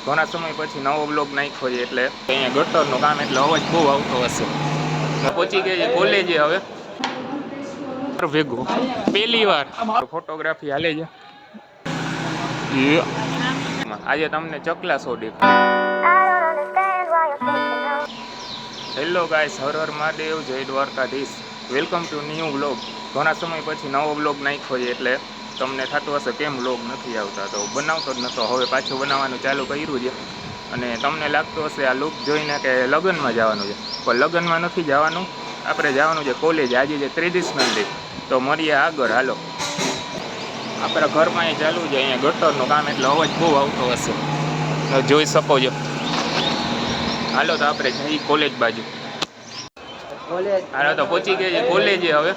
ઘણા સમય પછી નવો બ્લોગ નાખ્યો છે એટલે અહીંયા ગટરનું કામ એટલે અવાજ બહુ આવતો હશે. પહોંચી ગયા છે કોલેજે હવે ભેગું પહેલી વાર ફોટોગ્રાફી હાલે છે. આજે તમને ચકલા શો દેખાય. હેલો ગાઈસ, હર હર મહાદેવ, જય Dwarkadhish. Welcome to new blog. ઘણા સમય પછી નવો બ્લોગ નાખ્યો છે એટલે તમને થતું હશે કેમ બ્લોગ નથી આવતા, તો બનાવતો જ નહોતો. હવે પાછું બનાવવાનું ચાલુ કર્યું છે અને તમને લાગતું હશે આ લુક જોઈને કે લગ્નમાં જવાનું છે, પણ લગ્નમાં નથી જવાનું. આપણે જવાનું છે કોલેજ. આજે છે ટ્રેડિશનલ ડે, તો મળીએ આગળ. હાલો, આપણા ઘરમાં એ ચાલુ છે અહીંયા ગટરનું કામ એટલે અવાજ બહુ આવતો હશે, જોઈ શકો છો. હાલો તો આપણે જઈએ કોલેજ બાજુ. હાલો તો પહોંચી ગયા છે કોલેજે. હવે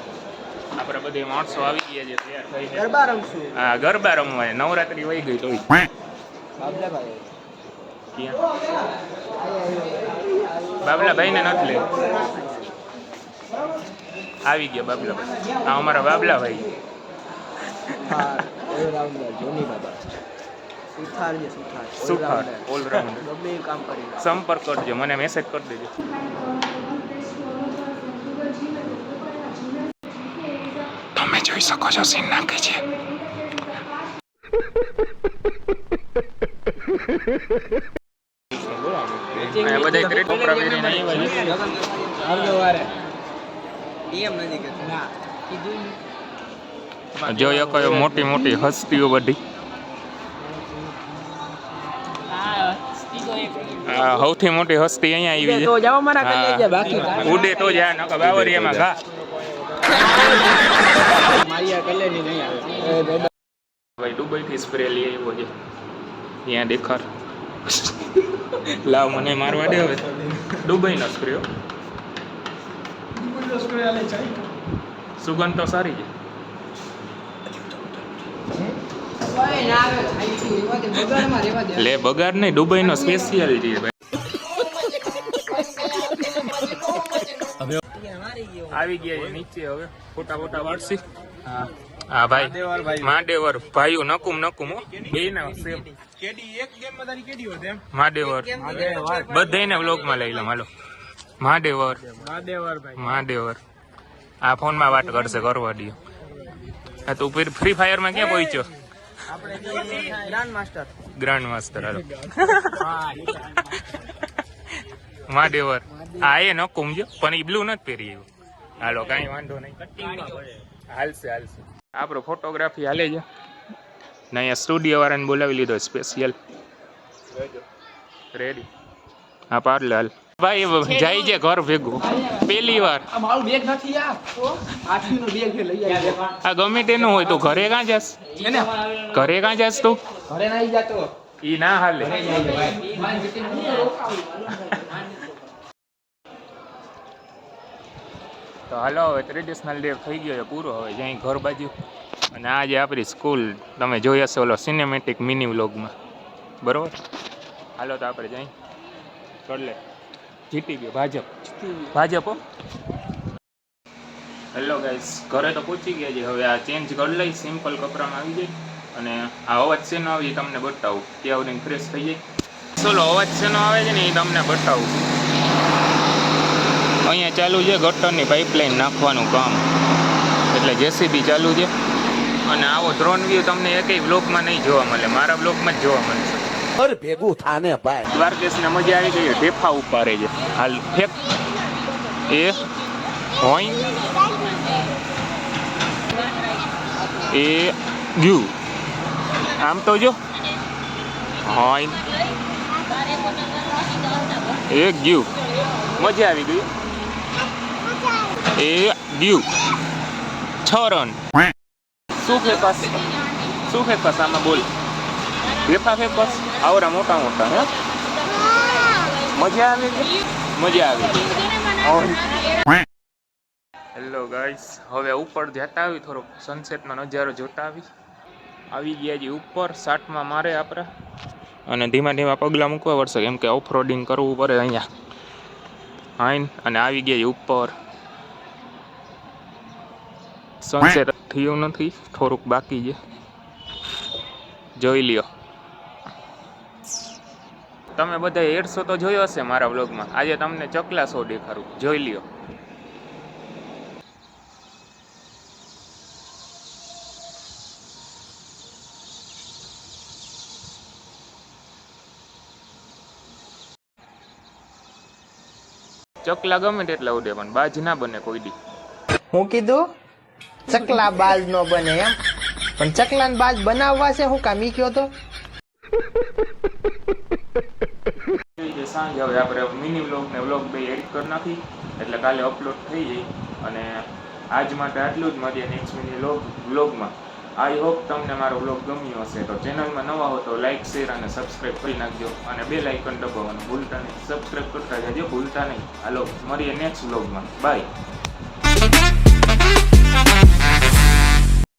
આપણે બધી માણસો આવી ગયા છે તૈયાર થઈને. ગરબા રમશું. હા, ગરબા રમવા. નવરાત્રી વહી ગઈ તોય. બાબલાભાઈ ને નથી લેવું. આવી ગયા બાબલાભાઈ. હા, અમારા બાબલાભાઈ. સુથાર ઓલરાઉન્ડર. સંપર્ક કરજો, મને મેસેજ કરી દેજો. તમે જોઈ શકો છો સીન નાખે છે. બધા ક્રેટ કપડા પહેરીને જોઈ શકો મોટી મોટી હસ્તીઓ બધી. સૌથી મોટી હસ્તી અહીંયા આવી છે. ઉડે તો જ નકા બાવરિયામાં ઘા. ભાઈ દુબઈ થી સ્પ્રે લઈ આવ્યો છે. ત્યાં દેખાર લાવ મને મારવા દે. હવે દુબઈ નો સ્પ્રે. સુગંધ તો સારી છે. લે બગાડ નહીં, દુબઈ નો સ્પેશિયલ છે ભાઈ. આવી ગયા છે નીચે. હવે ફોટા ફોટા વાળશી. હા ભાઈ, મહાદેવર ભાઈઓ નકુમ નકુમ બે ના સેમ. મહાદેવર બધાને વ્લોગમાં લઈ લો. હાલો મહાદેવર. મહાદેવર આ ફોનમાં વાત કરશે, કરવા દો. હા, તું ફ્રી ફાયર માં ક્યાં પહોંચ્યો? Grand master. હાલો મહાદેવર. હા, એ નકુમ જો, પણ એ બ્લુ નથી પહેરી એવું. હાલો કાંઈ વાંધો નહીં, હાલશે હાલશે. આપણો ફોટોગ્રાફી હાલે છે ને. અહીંયા સ્ટુડિયો વાળાને બોલાવી લીધો સ્પેશિયલ. રેડી? હા પાર્લે હાલ. ભાઈ જાય છે ઘર ભેગું પહેલી વાર. આ ગમે તેનું હોય તો ઘરે કાં જાસ? ઘરે કાં જાસ તું? ઈ ના હાલે. તો હાલો, હવે ટ્રેડિશનલ ડે થઈ ગયો છે પૂરો. હવે જાય ઘર બાજુ. અને આજે આપણી સ્કૂલ તમે જોઈ હશે ઓલો સિનેમેટિક મિની વ્લોગમાં, બરોબર? હાલો તો આપણે જઈ કર લે. જીતી ગયો ભાજપ. ભાજપ. હેલો ગાઈસ, ઘરે તો પહોંચી ગયા છે. હવે આ ચેન્જ કરી લઈ, સિમ્પલ કપડામાં આવી જાય. અને આ અવાજ શેનો આવે એ તમને બતાવું. ત્યાં આવીને ફ્રેશ થઈ જાય. ચલો, અવાજ શેનો આવે છે ને એ તમને બતાવું. અહીંયા ચાલુ છે ગટરની પાઇપલાઇન નાખવાનું કામ, એટલે જેસીબી ચાલુ છે. અને આવો ડ્રોન વ્યૂ તમને એકેય બ્લોગમાં નહીં જોવા મળે, મારા બ્લોગમાં જ જોવા મળશે. ભેગું થાને ભાઈ. દ્વારકેશને મજા આવી ગઈ. ઢેફા ઉપાડે છે. હાલ ફેક. એ હોય એ ગયું. આમ તો જો હોય એ ગયું. મજા આવી ગઈ. એ ગયું 6 રન. શું ફેંકસ? શું ફેંકસ આમાં બોલ? ફેફા ફેંકસ આવડા મોટા મોટા. હે મજા આવી ગઈ. મજા આવી. હેલો ગાઈસ, હવે ઉપર જતા આવી, થોડોક સનસેટનો નજારો જોતા આવી ગયા છે ઉપર. સાટમાં મારે આપણે અને ધીમા ધીમા પગલાં મૂકવા પડશે, કેમ કે ઓફ રોડિંગ કરવું પડે અહીંયા. હાઈન અને આવી ગયા છે ઉપર. સનસેટ થયું નથી, થોડુંક બાકી છે, જોઈ લ્યો. તમે બધા હેડસો તો જોયો હશે મારા વ્લોગમાં. આજે તમને ચકલા શો દેખાડું, જોઈ લ્યો. ચકલા ગમે તેટલા ઉડે પણ બાજ ના બને કોઈ દી. હું કીધું ચકલા બાજ નો બને એમ, પણ ચકલા ને બાજ બનાવવા છે હું કામ ઈ કયો તો. સાંજે હવે આપણે મિની વ્લોગ ને વ્લોગ બે એડિટ કરી નાખી એટલે કાલે અપલોડ થઈ જાય. અને આજ માટે આટલું જ. મળીએ નેક્સ્ટ મિની વ્લોગમાં. આઈ હોપ તમને મારો વ્લોગ ગમ્યો હશે. તો ચેનલમાં નવા હો તો લાઇક શેર અને સબસ્ક્રાઈબ કરી નાખજો. અને બેલ આઇકન દબાવવાનું ભૂલતા નહીં. સબસ્ક્રાઈબ કરતા જજો, ભૂલતા નહીં. હાલો મળીએ નેક્સ્ટ વ્લોગમાં. બાય.